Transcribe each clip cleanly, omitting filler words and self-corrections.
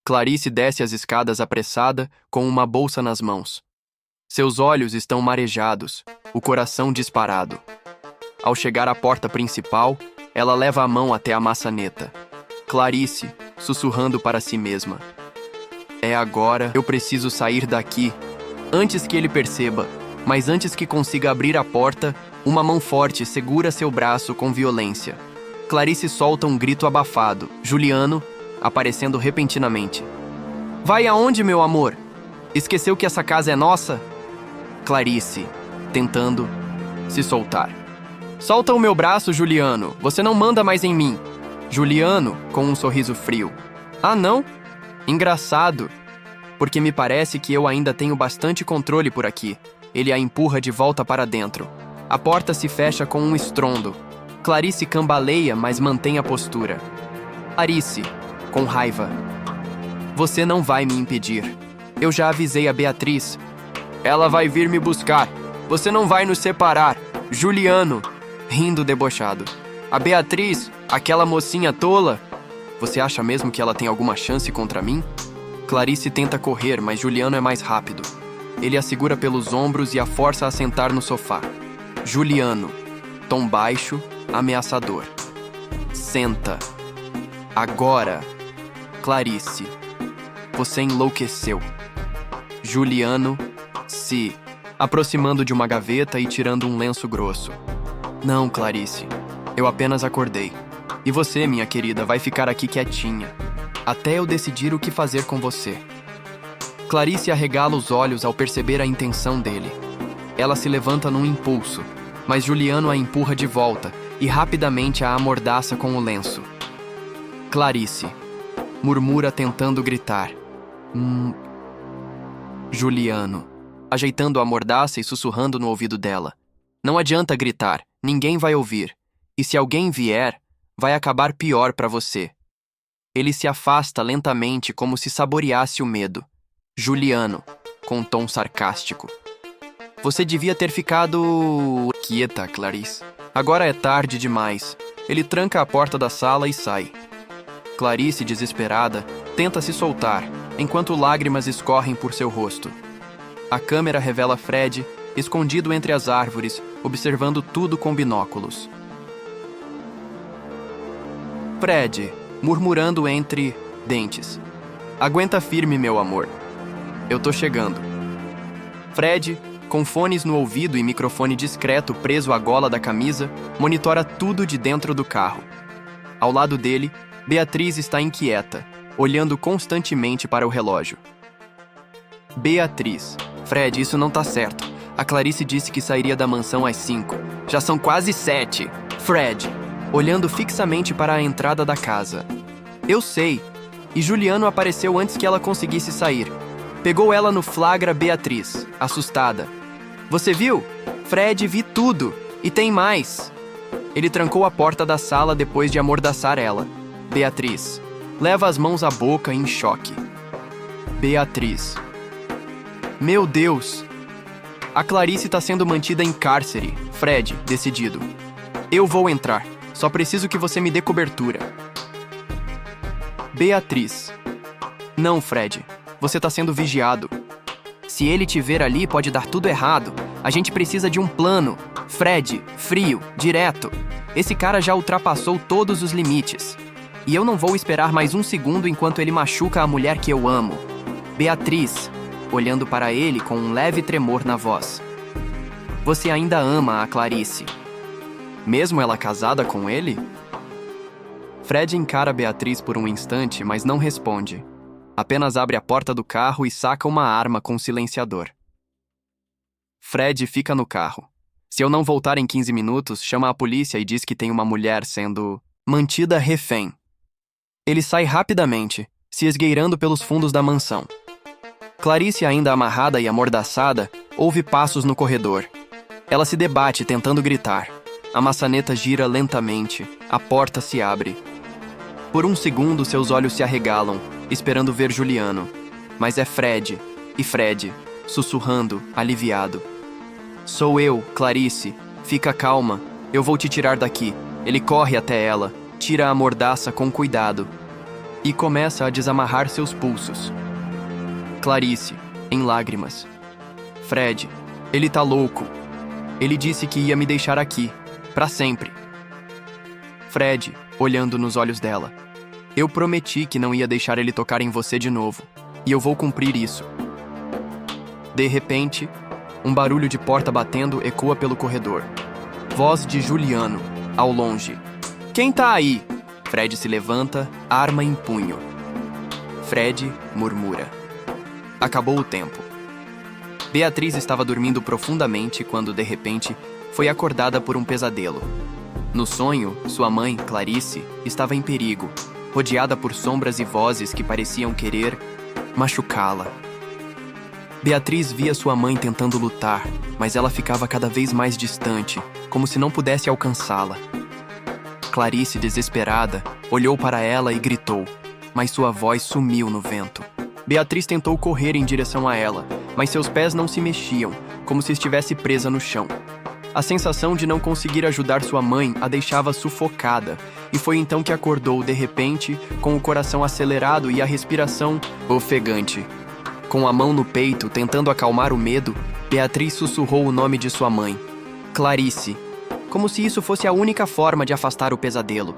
Clarice desce as escadas apressada, com uma bolsa nas mãos. Seus olhos estão marejados, o coração disparado. Ao chegar à porta principal, ela leva a mão até a maçaneta. Clarice, sussurrando para si mesma. É agora, eu preciso sair daqui. Antes que ele perceba, mas antes que consiga abrir a porta, uma mão forte segura seu braço com violência. Clarice solta um grito abafado. Juliano, aparecendo repentinamente. Vai aonde, meu amor? Esqueceu que essa casa é nossa? Clarice, tentando se soltar. Solta o meu braço, Juliano. Você não manda mais em mim. Juliano, com um sorriso frio. Ah, não? Engraçado. Porque me parece que eu ainda tenho bastante controle por aqui. Ele a empurra de volta para dentro. A porta se fecha com um estrondo. Clarice cambaleia, mas mantém a postura. Clarice, com raiva. Você não vai me impedir. Eu já avisei a Beatriz. Ela vai vir me buscar. Você não vai nos separar. Juliano, rindo debochado. A Beatriz, aquela mocinha tola. Você acha mesmo que ela tem alguma chance contra mim? Clarice tenta correr, mas Juliano é mais rápido. Ele a segura pelos ombros e a força a sentar no sofá. Juliano, tom baixo, ameaçador. Senta. Agora. Clarice. Você enlouqueceu. Juliano, se aproximando de uma gaveta e tirando um lenço grosso. Não, Clarice. Eu apenas acordei. E você, minha querida, vai ficar aqui quietinha. Até eu decidir o que fazer com você. Clarice arregala os olhos ao perceber a intenção dele. Ela se levanta num impulso, mas Juliano a empurra de volta e rapidamente a amordaça com o lenço. Clarice, murmura tentando gritar. Juliano, ajeitando a mordaça e sussurrando no ouvido dela. Não adianta gritar, ninguém vai ouvir. E se alguém vier, vai acabar pior para você. Ele se afasta lentamente como se saboreasse o medo. Juliano, com um tom sarcástico. Você devia ter ficado... Quieta, Clarice. Agora é tarde demais. Ele tranca a porta da sala e sai. Clarice, desesperada, tenta se soltar, enquanto lágrimas escorrem por seu rosto. A câmera revela Fred, escondido entre as árvores, observando tudo com binóculos. Fred, murmurando entre dentes. Aguenta firme, meu amor. Eu tô chegando. Fred, com fones no ouvido e microfone discreto preso à gola da camisa, monitora tudo de dentro do carro. Ao lado dele, Beatriz está inquieta, olhando constantemente para o relógio. Beatriz. Fred, isso não tá certo. A Clarice disse que sairia da mansão às 5. Já são quase 7. Fred, olhando fixamente para a entrada da casa. Eu sei. E Juliano apareceu antes que ela conseguisse sair. Pegou ela no flagra. Beatriz, assustada. Você viu? Fred, vi tudo. E tem mais. Ele trancou a porta da sala depois de amordaçar ela. Beatriz, leva as mãos à boca em choque. Beatriz. Meu Deus! A Clarice está sendo mantida em cárcere. Fred, decidido. Eu vou entrar. Só preciso que você me dê cobertura. Beatriz. Não, Fred. Você está sendo vigiado. Se ele te ver ali, pode dar tudo errado. A gente precisa de um plano. Fred, frio, direto. Esse cara já ultrapassou todos os limites. E eu não vou esperar mais um segundo enquanto ele machuca a mulher que eu amo. Beatriz, olhando para ele com um leve tremor na voz. Você ainda ama a Clarice? Mesmo ela casada com ele? Fred encara Beatriz por um instante, mas não responde. Apenas abre a porta do carro e saca uma arma com silenciador. Fred fica no carro. Se eu não voltar em 15 minutos, chama a polícia e diz que tem uma mulher sendo mantida refém. Ele sai rapidamente, se esgueirando pelos fundos da mansão. Clarice, ainda amarrada e amordaçada, ouve passos no corredor. Ela se debate tentando gritar. A maçaneta gira lentamente, a porta se abre. Por um segundo, seus olhos se arregalam, esperando ver Juliano. Mas é Fred, e Fred, sussurrando, aliviado. Sou eu, Clarice. Fica calma, eu vou te tirar daqui. Ele corre até ela, tira a mordaça com cuidado. e começa a desamarrar seus pulsos. Clarice, em lágrimas. Fred, ele tá louco. Ele disse que ia me deixar aqui, pra sempre. Fred, olhando nos olhos dela. Eu prometi que não ia deixar ele tocar em você de novo, e eu vou cumprir isso. De repente, um barulho de porta batendo ecoa pelo corredor. Voz de Juliano, ao longe. Quem tá aí? Fred se levanta, arma em punho. Fred murmura. Acabou o tempo. Beatriz estava dormindo profundamente quando, de repente, foi acordada por um pesadelo. No sonho, sua mãe, Clarice, estava em perigo, rodeada por sombras e vozes que pareciam querer machucá-la. Beatriz via sua mãe tentando lutar, mas ela ficava cada vez mais distante, como se não pudesse alcançá-la. Clarice, desesperada, olhou para ela e gritou, mas sua voz sumiu no vento. Beatriz tentou correr em direção a ela, mas seus pés não se mexiam, como se estivesse presa no chão. A sensação de não conseguir ajudar sua mãe a deixava sufocada, e foi então que acordou, de repente, com o coração acelerado e a respiração ofegante. Com a mão no peito, tentando acalmar o medo, Beatriz sussurrou o nome de sua mãe, Clarice, como se isso fosse a única forma de afastar o pesadelo.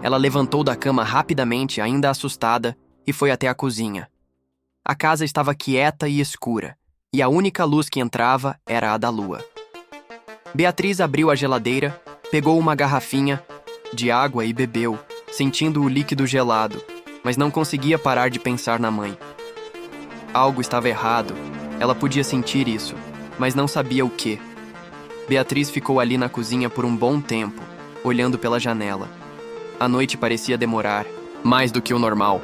Ela levantou da cama rapidamente, ainda assustada, e foi até a cozinha. A casa estava quieta e escura, e a única luz que entrava era a da lua. Beatriz abriu a geladeira, pegou uma garrafinha de água e bebeu, sentindo o líquido gelado, mas não conseguia parar de pensar na mãe. Algo estava errado, ela podia sentir isso, mas não sabia o quê. Beatriz ficou ali na cozinha por um bom tempo, olhando pela janela. A noite parecia demorar, mais do que o normal.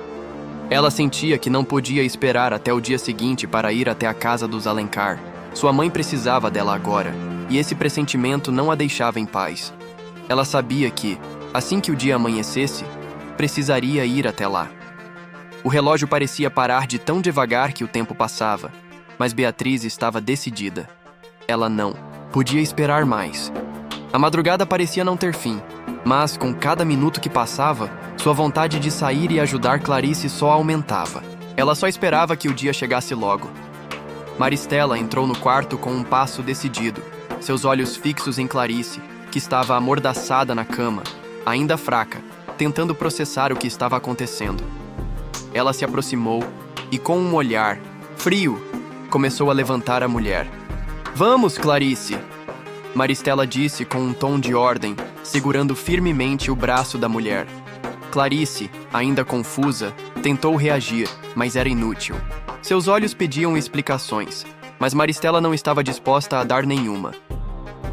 Ela sentia que não podia esperar até o dia seguinte para ir até a casa dos Alencar. Sua mãe precisava dela agora, e esse pressentimento não a deixava em paz. Ela sabia que, assim que o dia amanhecesse, precisaria ir até lá. O relógio parecia parar de tão devagar que o tempo passava, mas Beatriz estava decidida. Ela não podia esperar mais. A madrugada parecia não ter fim, mas com cada minuto que passava, sua vontade de sair e ajudar Clarice só aumentava. Ela só esperava que o dia chegasse logo. Maristela entrou no quarto com um passo decidido, seus olhos fixos em Clarice, que estava amordaçada na cama, ainda fraca, tentando processar o que estava acontecendo. Ela se aproximou e, com um olhar frio, começou a levantar a mulher. Vamos, Clarice! Maristela disse com um tom de ordem, segurando firmemente o braço da mulher. Clarice, ainda confusa, tentou reagir, mas era inútil. Seus olhos pediam explicações, mas Maristela não estava disposta a dar nenhuma.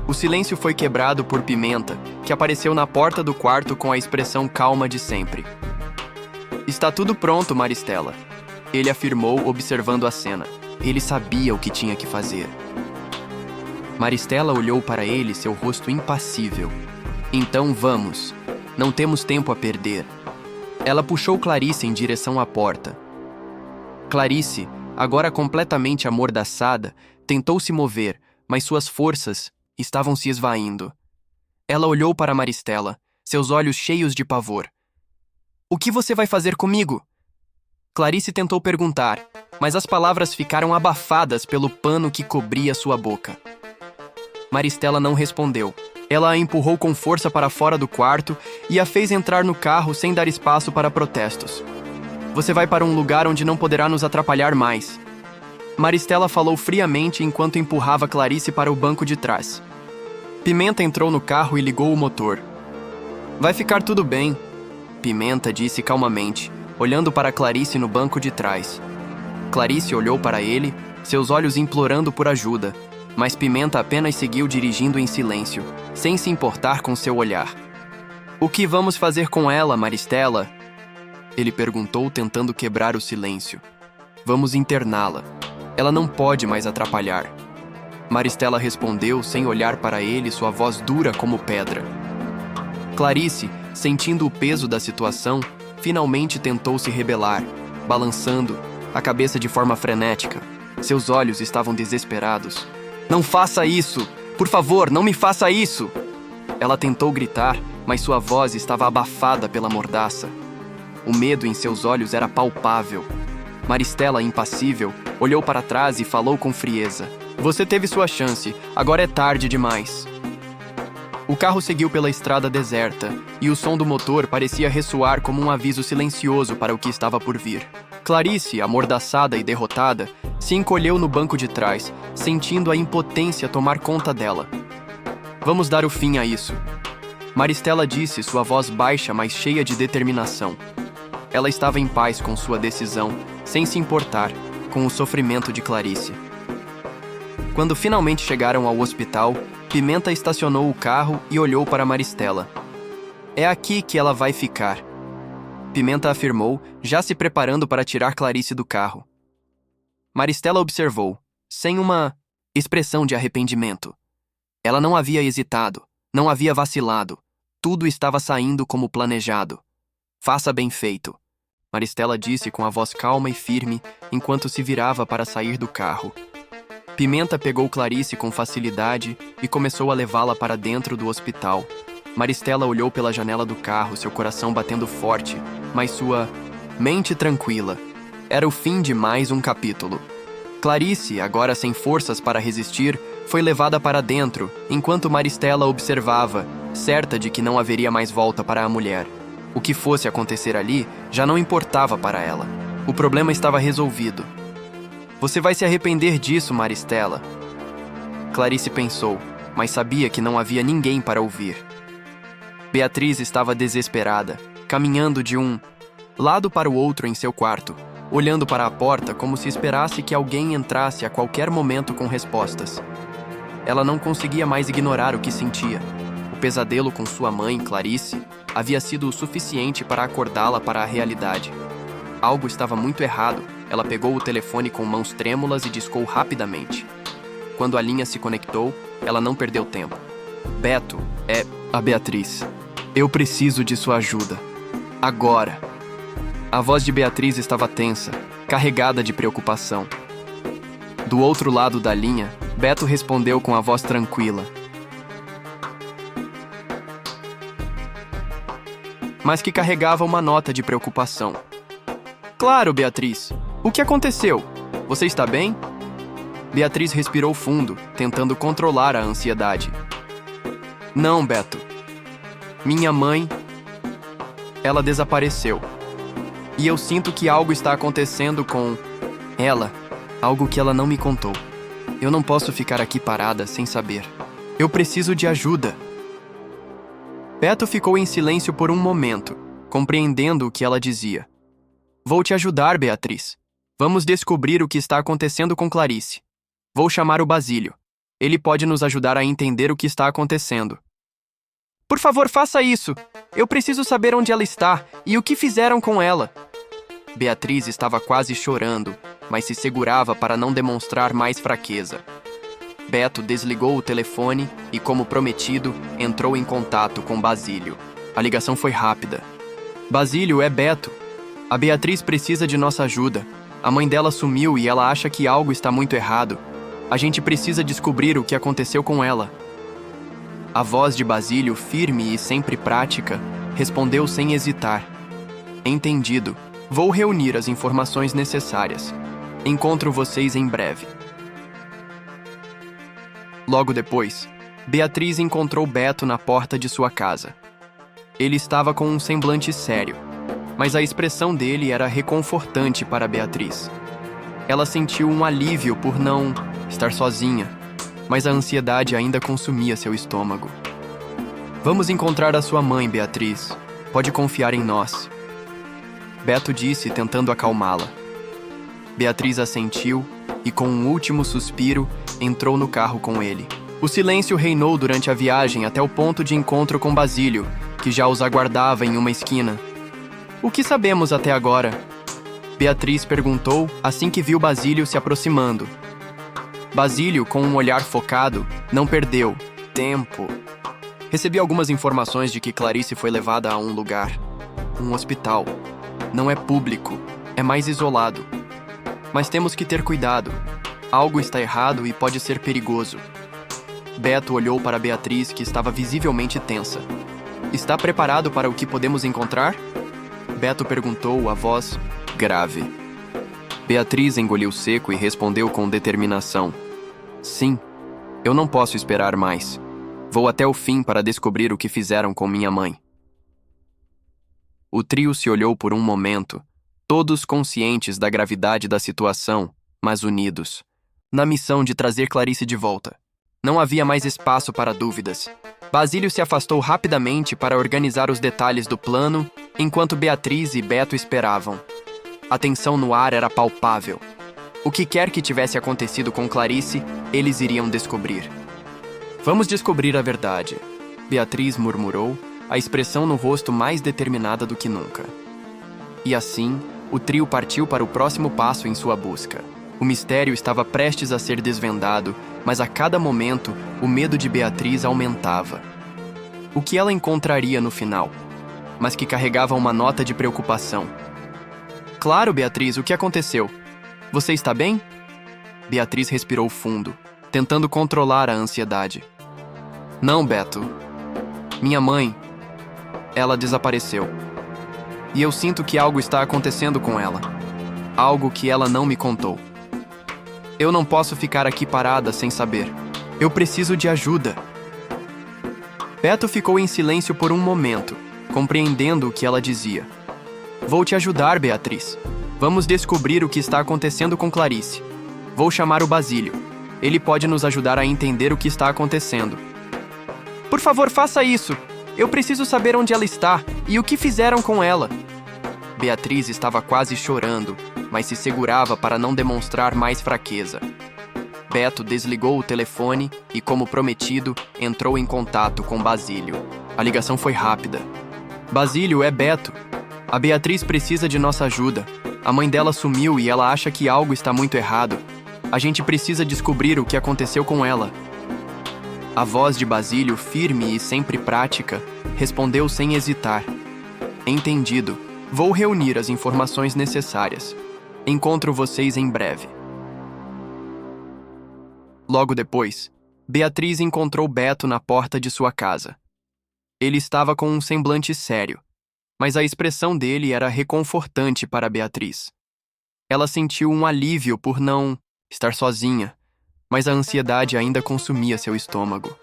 O silêncio foi quebrado por Pimenta, que apareceu na porta do quarto com a expressão calma de sempre. Está tudo pronto, Maristela, ele afirmou, observando a cena. Ele sabia o que tinha que fazer. Maristela olhou para ele, seu rosto impassível. Então vamos. Não temos tempo a perder. Ela puxou Clarice em direção à porta. Clarice, agora completamente amordaçada, tentou se mover, mas suas forças estavam se esvaindo. Ela olhou para Maristela, seus olhos cheios de pavor. O que você vai fazer comigo? Clarice tentou perguntar, mas as palavras ficaram abafadas pelo pano que cobria sua boca. Maristela não respondeu. Ela a empurrou com força para fora do quarto e a fez entrar no carro sem dar espaço para protestos. Você vai para um lugar onde não poderá nos atrapalhar mais. Maristela falou friamente enquanto empurrava Clarice para o banco de trás. Pimenta entrou no carro e ligou o motor. Vai ficar tudo bem, Pimenta disse calmamente, olhando para Clarice no banco de trás. Clarice olhou para ele, seus olhos implorando por ajuda, mas Pimenta apenas seguiu dirigindo em silêncio, sem se importar com seu olhar. O que vamos fazer com ela, Maristela? Ele perguntou, tentando quebrar o silêncio. Vamos interná-la. Ela não pode mais atrapalhar. Maristela respondeu sem olhar para ele, sua voz dura como pedra. Clarice, sentindo o peso da situação, finalmente tentou se rebelar, balançando a cabeça de forma frenética. Seus olhos estavam desesperados. Não faça isso! Por favor, não me faça isso! Ela tentou gritar, mas sua voz estava abafada pela mordaça. O medo em seus olhos era palpável. Maristela, impassível, olhou para trás e falou com frieza. Você teve sua chance, agora é tarde demais. O carro seguiu pela estrada deserta, e o som do motor parecia ressoar como um aviso silencioso para o que estava por vir. Clarice, amordaçada e derrotada, se encolheu no banco de trás, sentindo a impotência tomar conta dela. Vamos dar o fim a isso. Maristela disse, sua voz baixa, mas cheia de determinação. Ela estava em paz com sua decisão, sem se importar com o sofrimento de Clarice. Quando finalmente chegaram ao hospital, Pimenta estacionou o carro e olhou para Maristela. É aqui que ela vai ficar, Pimenta afirmou, já se preparando para tirar Clarice do carro. Maristela observou, sem uma expressão de arrependimento. Ela não havia hesitado, não havia vacilado. Tudo estava saindo como planejado. Faça bem feito, Maristela disse com a voz calma e firme enquanto se virava para sair do carro. Pimenta pegou Clarice com facilidade e começou a levá-la para dentro do hospital. Maristela olhou pela janela do carro, seu coração batendo forte, mas sua mente tranquila. Era o fim de mais um capítulo. Clarice, agora sem forças para resistir, foi levada para dentro, enquanto Maristela observava, certa de que não haveria mais volta para a mulher. O que fosse acontecer ali já não importava para ela. O problema estava resolvido. Você vai se arrepender disso, Maristela. Clarice pensou, mas sabia que não havia ninguém para ouvir. Beatriz estava desesperada, caminhando de um lado para o outro em seu quarto, olhando para a porta como se esperasse que alguém entrasse a qualquer momento com respostas. Ela não conseguia mais ignorar o que sentia. O pesadelo com sua mãe, Clarice, havia sido o suficiente para acordá-la para a realidade. Algo estava muito errado. Ela pegou o telefone com mãos trêmulas e discou rapidamente. Quando a linha se conectou, ela não perdeu tempo. Beto, é a Beatriz. Eu preciso de sua ajuda. Agora. A voz de Beatriz estava tensa, carregada de preocupação. Do outro lado da linha, Beto respondeu com a voz tranquila, mas que carregava uma nota de preocupação. Claro, Beatriz. O que aconteceu? Você está bem? Beatriz respirou fundo, tentando controlar a ansiedade. Não, Beto. Minha mãe... Ela desapareceu. E eu sinto que algo está acontecendo com ela, algo que ela não me contou. Eu não posso ficar aqui parada sem saber. Eu preciso de ajuda. Beto ficou em silêncio por um momento, compreendendo o que ela dizia. Vou te ajudar, Beatriz. Vamos descobrir o que está acontecendo com Clarice. Vou chamar o Basílio. Ele pode nos ajudar a entender o que está acontecendo. Por favor, faça isso. Eu preciso saber onde ela está e o que fizeram com ela. Beatriz estava quase chorando, mas se segurava para não demonstrar mais fraqueza. Beto desligou o telefone e, como prometido, entrou em contato com Basílio. A ligação foi rápida. Basílio, é Beto. A Beatriz precisa de nossa ajuda. A mãe dela sumiu e ela acha que algo está muito errado. A gente precisa descobrir o que aconteceu com ela. A voz de Basílio, firme e sempre prática, respondeu sem hesitar. Entendido. Vou reunir as informações necessárias. Encontro vocês em breve. Logo depois, Beatriz encontrou Beto na porta de sua casa. Ele estava com um semblante sério, mas a expressão dele era reconfortante para Beatriz. Ela sentiu um alívio por não estar sozinha, mas a ansiedade ainda consumia seu estômago. Vamos encontrar a sua mãe, Beatriz. Pode confiar em nós. Beto disse, tentando acalmá-la. Beatriz assentiu e, com um último suspiro, entrou no carro com ele. O silêncio reinou durante a viagem até o ponto de encontro com Basílio, que já os aguardava em uma esquina. O que sabemos até agora? Beatriz perguntou assim que viu Basílio se aproximando. Basílio, com um olhar focado, não perdeu tempo. Recebi algumas informações de que Clarice foi levada a um lugar. Um hospital. Não é público, é mais isolado. Mas temos que ter cuidado. Algo está errado e pode ser perigoso. Beto olhou para Beatriz, que estava visivelmente tensa. Está preparado para o que podemos encontrar? Beto perguntou, a voz grave. Beatriz engoliu seco e respondeu com determinação. Sim, eu não posso esperar mais. Vou até o fim para descobrir o que fizeram com minha mãe. O trio se olhou por um momento, todos conscientes da gravidade da situação, mas unidos, na missão de trazer Clarice de volta. Não havia mais espaço para dúvidas. Basílio se afastou rapidamente para organizar os detalhes do plano, enquanto Beatriz e Beto esperavam. A tensão no ar era palpável. O que quer que tivesse acontecido com Clarice, eles iriam descobrir. Vamos descobrir a verdade, Beatriz murmurou, a expressão no rosto mais determinada do que nunca. E assim, o trio partiu para o próximo passo em sua busca. O mistério estava prestes a ser desvendado, mas a cada momento, o medo de Beatriz aumentava. O que ela encontraria no final? Mas que carregava uma nota de preocupação. Claro, Beatriz, o que aconteceu? Você está bem? Beatriz respirou fundo, tentando controlar a ansiedade. Não, Beto. Minha mãe, ela desapareceu. E eu sinto que algo está acontecendo com ela. Algo que ela não me contou. Eu não posso ficar aqui parada sem saber. Eu preciso de ajuda. Beto ficou em silêncio por um momento, compreendendo o que ela dizia. Vou te ajudar, Beatriz. Vamos descobrir o que está acontecendo com Clarice. Vou chamar o Basílio. Ele pode nos ajudar a entender o que está acontecendo. Por favor, faça isso. Eu preciso saber onde ela está e o que fizeram com ela. Beatriz estava quase chorando, mas se segurava para não demonstrar mais fraqueza. Beto desligou o telefone e, como prometido, entrou em contato com Basílio. A ligação foi rápida. Basílio, é Beto. A Beatriz precisa de nossa ajuda. A mãe dela sumiu e ela acha que algo está muito errado. A gente precisa descobrir o que aconteceu com ela. A voz de Basílio, firme e sempre prática, respondeu sem hesitar. Entendido. Vou reunir as informações necessárias. Encontro vocês em breve. Logo depois, Beatriz encontrou Beto na porta de sua casa. Ele estava com um semblante sério, mas a expressão dele era reconfortante para Beatriz. Ela sentiu um alívio por não estar sozinha, mas a ansiedade ainda consumia seu estômago.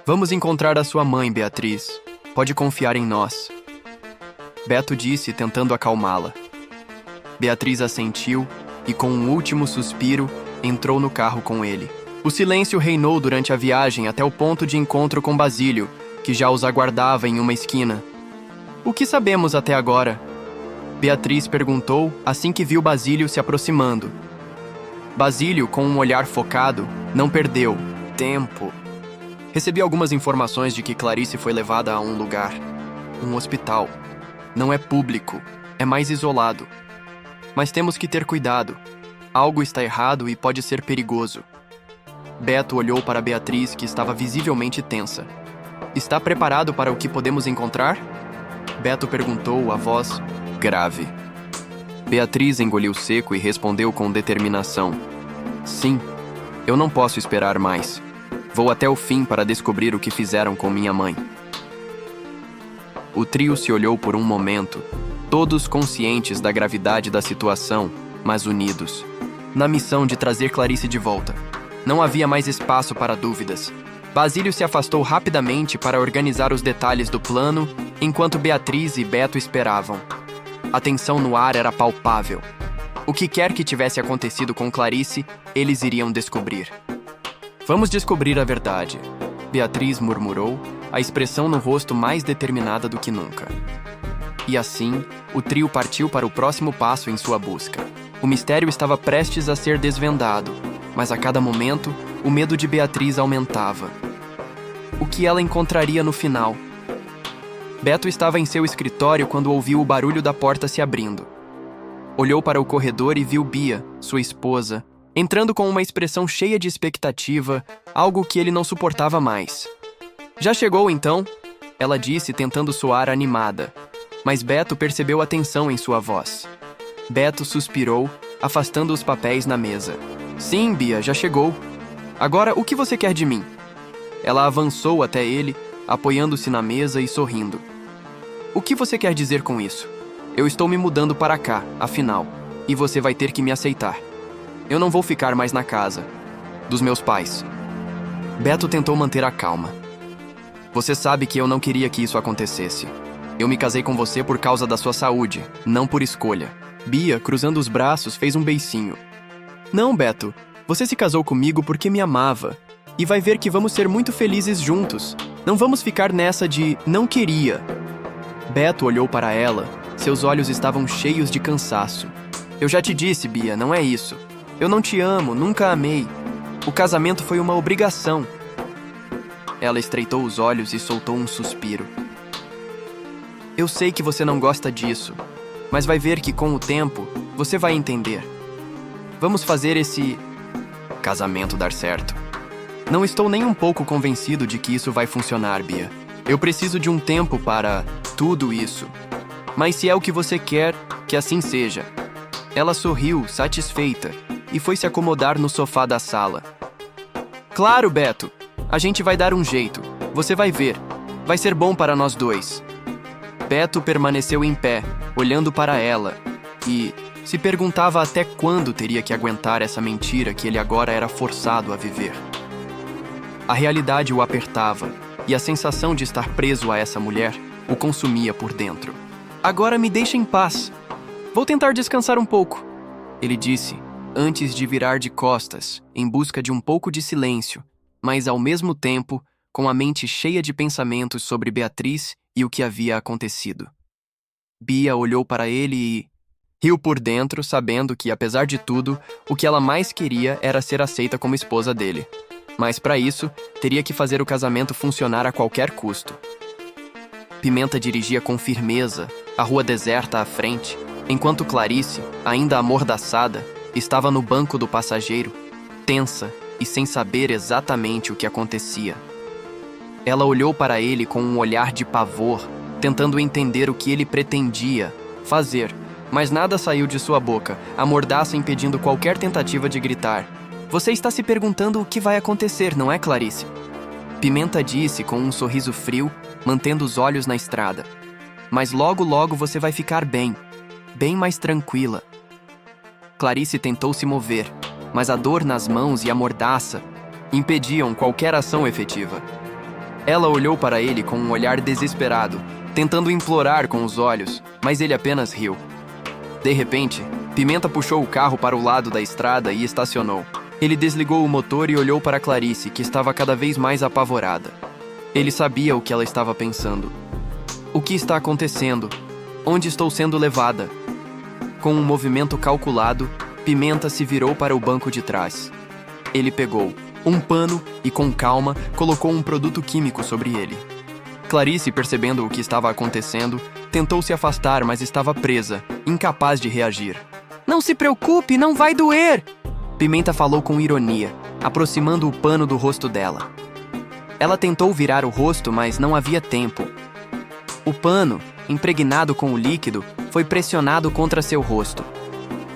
Vamos encontrar a sua mãe, Beatriz. Pode confiar em nós. Beto disse, tentando acalmá-la. Beatriz assentiu e, com um último suspiro, entrou no carro com ele. O silêncio reinou durante a viagem até o ponto de encontro com Basílio, que já os aguardava em uma esquina. O que sabemos até agora? Beatriz perguntou assim que viu Basílio se aproximando. Basílio, com um olhar focado, não perdeu tempo. Recebi algumas informações de que Clarice foi levada a um lugar, um hospital. Não é público, é mais isolado. Mas temos que ter cuidado. Algo está errado e pode ser perigoso. Beto olhou para Beatriz, que estava visivelmente tensa. Está preparado para o que podemos encontrar? Beto perguntou, a voz grave. Beatriz engoliu seco e respondeu com determinação. Sim, eu não posso esperar mais. Vou até o fim para descobrir o que fizeram com minha mãe. O trio se olhou por um momento, todos conscientes da gravidade da situação, mas unidos, na missão de trazer Clarice de volta. Não havia mais espaço para dúvidas. Basílio se afastou rapidamente para organizar os detalhes do plano, enquanto Beatriz e Beto esperavam. A tensão no ar era palpável. O que quer que tivesse acontecido com Clarice, eles iriam descobrir. Vamos descobrir a verdade, Beatriz murmurou, a expressão no rosto mais determinada do que nunca. E assim, o trio partiu para o próximo passo em sua busca. O mistério estava prestes a ser desvendado, mas a cada momento, o medo de Beatriz aumentava. O que ela encontraria no final? Beto estava em seu escritório quando ouviu o barulho da porta se abrindo. Olhou para o corredor e viu Bia, sua esposa, entrando com uma expressão cheia de expectativa, algo que ele não suportava mais. Já chegou, então? Ela disse, tentando soar animada. Mas Beto percebeu a tensão em sua voz. Beto suspirou, afastando os papéis na mesa. Sim, Bia, já chegou. Agora, o que você quer de mim? Ela avançou até ele, apoiando-se na mesa e sorrindo. O que você quer dizer com isso? Eu estou me mudando para cá, afinal, e você vai ter que me aceitar. Eu não vou ficar mais na casa dos meus pais. Beto tentou manter a calma. Você sabe que eu não queria que isso acontecesse. Eu me casei com você por causa da sua saúde, não por escolha. Bia, cruzando os braços, fez um beicinho. Não, Beto. Você se casou comigo porque me amava. E vai ver que vamos ser muito felizes juntos. Não vamos ficar nessa de não queria. Beto olhou para ela. Seus olhos estavam cheios de cansaço. Eu já te disse, Bia, não é isso. Eu não te amo, nunca amei. O casamento foi uma obrigação. Ela estreitou os olhos e soltou um suspiro. Eu sei que você não gosta disso, mas vai ver que com o tempo você vai entender. Vamos fazer esse casamento dar certo. Não estou nem um pouco convencido de que isso vai funcionar, Bia. Eu preciso de um tempo para tudo isso. Mas se é o que você quer, que assim seja. Ela sorriu, satisfeita, e foi se acomodar no sofá da sala. Claro, Beto. A gente vai dar um jeito. Você vai ver. Vai ser bom para nós dois. Beto permaneceu em pé, olhando para ela, e se perguntava até quando teria que aguentar essa mentira que ele agora era forçado a viver. A realidade o apertava, e a sensação de estar preso a essa mulher o consumia por dentro. Agora me deixa em paz. Vou tentar descansar um pouco, ele disse, antes de virar de costas, em busca de um pouco de silêncio, mas ao mesmo tempo com a mente cheia de pensamentos sobre Beatriz e o que havia acontecido. Bia olhou para ele e riu por dentro, sabendo que, apesar de tudo, o que ela mais queria era ser aceita como esposa dele. Mas para isso, teria que fazer o casamento funcionar a qualquer custo. Pimenta dirigia com firmeza, a rua deserta à frente, enquanto Clarice, ainda amordaçada, estava no banco do passageiro, tensa e sem saber exatamente o que acontecia. Ela olhou para ele com um olhar de pavor, tentando entender o que ele pretendia fazer, mas nada saiu de sua boca, a mordaça impedindo qualquer tentativa de gritar. Você está se perguntando o que vai acontecer, não é, Clarice? Pimenta disse com um sorriso frio, mantendo os olhos na estrada. Mas logo, logo você vai ficar bem mais tranquila. Clarice tentou se mover, mas a dor nas mãos e a mordaça impediam qualquer ação efetiva. Ela olhou para ele com um olhar desesperado, tentando implorar com os olhos, mas ele apenas riu. De repente, Pimenta puxou o carro para o lado da estrada e estacionou. Ele desligou o motor e olhou para Clarice, que estava cada vez mais apavorada. Ele sabia o que ela estava pensando. O que está acontecendo? Onde estou sendo levada? Com um movimento calculado, Pimenta se virou para o banco de trás. Ele pegou um pano e, com calma, colocou um produto químico sobre ele. Clarice, percebendo o que estava acontecendo, tentou se afastar, mas estava presa, incapaz de reagir. Não se preocupe, não vai doer! Pimenta falou com ironia, aproximando o pano do rosto dela. Ela tentou virar o rosto, mas não havia tempo. O pano, impregnado com o líquido, foi pressionado contra seu rosto.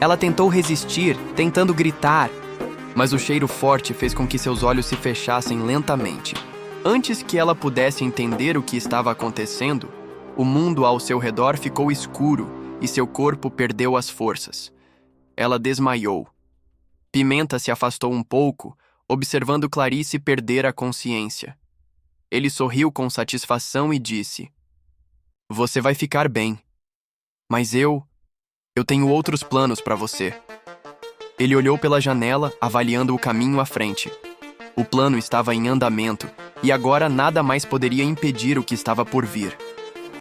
Ela tentou resistir, tentando gritar, mas o cheiro forte fez com que seus olhos se fechassem lentamente. Antes que ela pudesse entender o que estava acontecendo, o mundo ao seu redor ficou escuro e seu corpo perdeu as forças. Ela desmaiou. Pimenta se afastou um pouco, observando Clarice perder a consciência. Ele sorriu com satisfação e disse: Você vai ficar bem. Mas eu tenho outros planos para você. Ele olhou pela janela, avaliando o caminho à frente. O plano estava em andamento, e agora nada mais poderia impedir o que estava por vir.